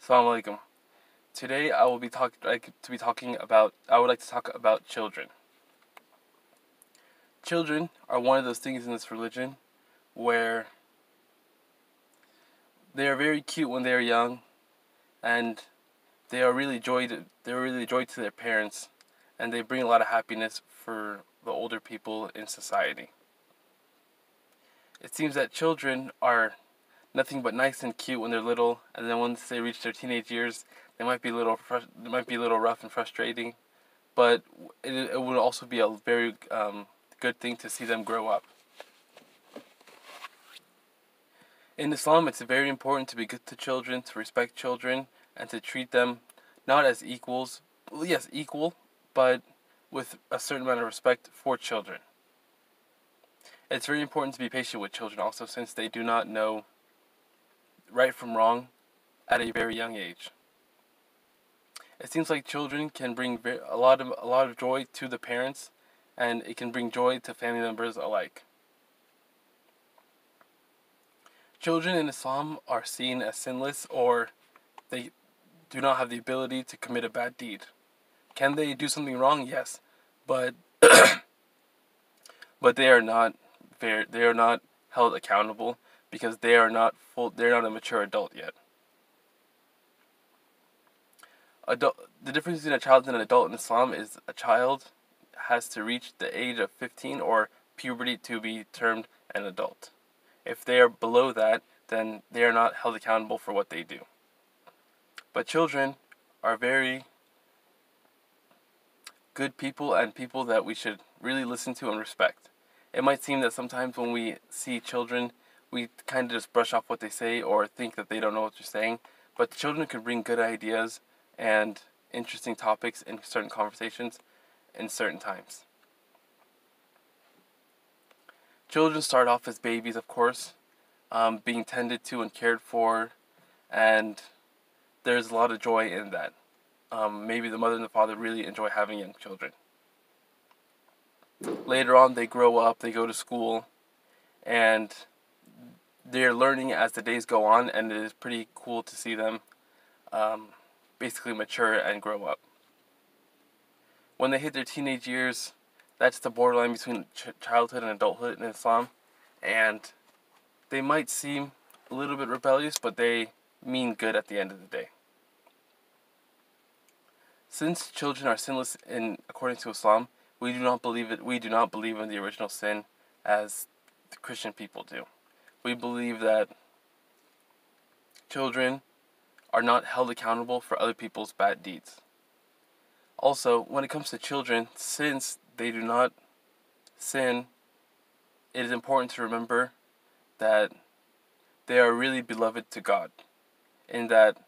Assalamu alaikum. Today I will be talking about I would like to talk about children. Children are one of those things in this religion where they are very cute when they are young, and they are really joy to their parents, and they bring a lot of happiness for the older people in society. It seems that children are nothing but nice and cute when they're little, and then once they reach their teenage years, they might be a little rough and frustrating, but it would also be a very good thing to see them grow up. In Islam, it's very important to be good to children, to respect children, and to treat them not as equals, well, yes, equal, but with a certain amount of respect for children. It's very important to be patient with children also, since they do not know right from wrong at a very young age. It seems like children can bring a lot of joy to the parents, and it can bring joy to family members alike. Children in Islam are seen as sinless, or they do not have the ability to commit a bad deed. Can they do something wrong? Yes, but but they are not held accountable because they're not a mature adult yet. The difference between a child and an adult in Islam is a child has to reach the age of 15 or puberty to be termed an adult. If they are below that, then they are not held accountable for what they do. But children are very good people, and people that we should really listen to and respect. It might seem that sometimes when we see children, we kind of just brush off what they say or think that they don't know what they're saying. But children can bring good ideas and interesting topics in certain conversations in certain times. Children start off as babies, of course, being tended to and cared for, and there's a lot of joy in that. Maybe the mother and the father really enjoy having young children. Later on, they grow up, they go to school, and they're learning as the days go on, and it is pretty cool to see them um, basically mature and grow up. When they hit their teenage years, that's the borderline between childhood and adulthood in Islam, and they might seem a little bit rebellious, but they mean good at the end of the day. Since children are sinless according to Islam, we do not believe it. We do not believe in the original sin as the Christian people do. We believe that children are not held accountable for other people's bad deeds. Also, when it comes to children, since they do not sin, it is important to remember that they are really beloved to God, in that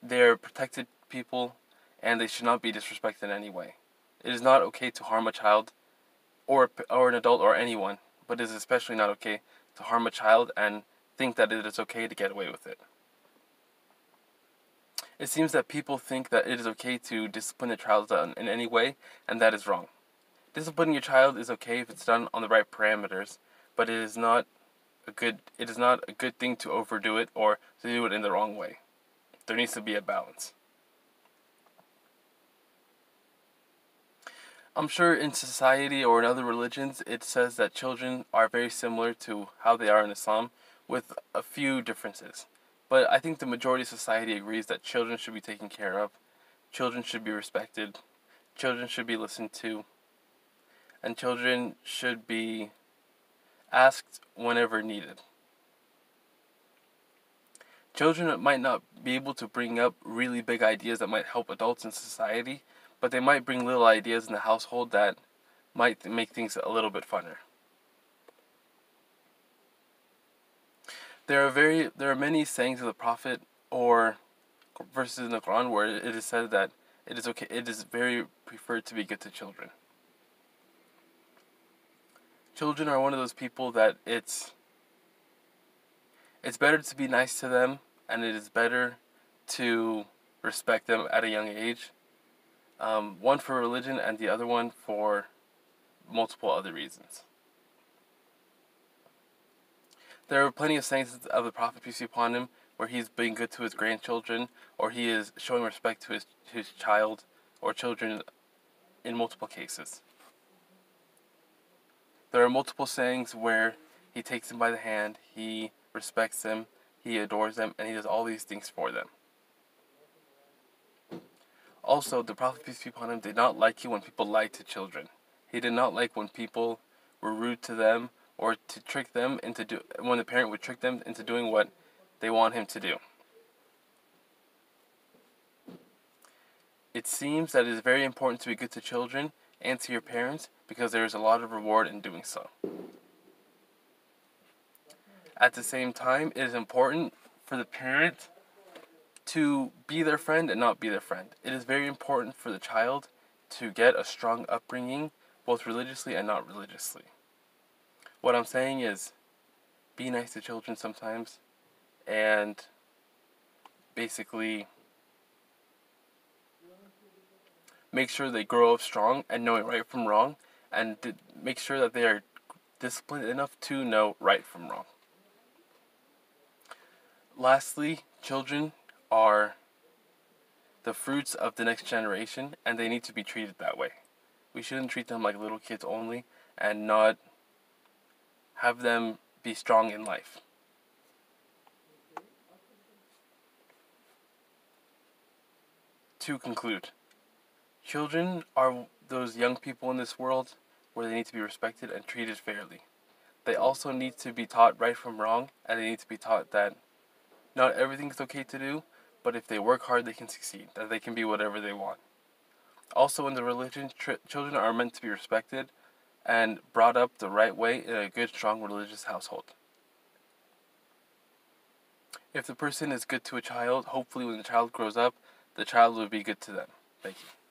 they are protected people and they should not be disrespected in any way. It is not okay to harm a child or an adult or anyone, but it is especially not okay to harm a child and think that it is okay to get away with it. It seems that people think that it is okay to discipline a child in any way, and that is wrong. Disciplining your child is okay if it's done on the right parameters, but it is not a good thing to overdo it or to do it in the wrong way. There needs to be a balance. I'm sure in society or in other religions, it says that children are very similar to how they are in Islam, with a few differences. But I think the majority of society agrees that children should be taken care of, children should be respected, children should be listened to, and children should be asked whenever needed. Children might not be able to bring up really big ideas that might help adults in society, but they might bring little ideas in the household that might make things a little bit funner. There are many sayings of the Prophet or verses in the Quran where it is said that it is very preferred to be good to children. Children are one of those people that it's better to be nice to them, and it is better to respect them at a young age. One for religion and the other one for multiple other reasons. There are plenty of sayings of the Prophet, peace be upon him, where he's being good to his grandchildren, or he is showing respect to his child or children in multiple cases. There are multiple sayings where he takes them by the hand, he respects them, he adores them, and he does all these things for them. Also, the Prophet, peace be upon him, did not like it when people lied to children. He did not like when people were rude to them or to trick them when the parent would trick them into doing what they want him to do. It seems that it is very important to be good to children and to your parents because there is a lot of reward in doing so. At the same time, it is important for the parent to be their friend and not be their friend. It is very important for the child to get a strong upbringing, both religiously and not religiously. What I'm saying is, be nice to children sometimes, and basically make sure they grow up strong and knowing right from wrong, and make sure that they are disciplined enough to know right from wrong. Lastly, children are the fruits of the next generation, and they need to be treated that way. We shouldn't treat them like little kids only and not have them be strong in life. To conclude, children are those young people in this world where they need to be respected and treated fairly. They also need to be taught right from wrong, and they need to be taught that not everything is okay to do, but if they work hard, they can succeed, that they can be whatever they want. Also, in the religion, children are meant to be respected and brought up the right way in a good, strong religious household. If the person is good to a child, hopefully when the child grows up, the child will be good to them. Thank you.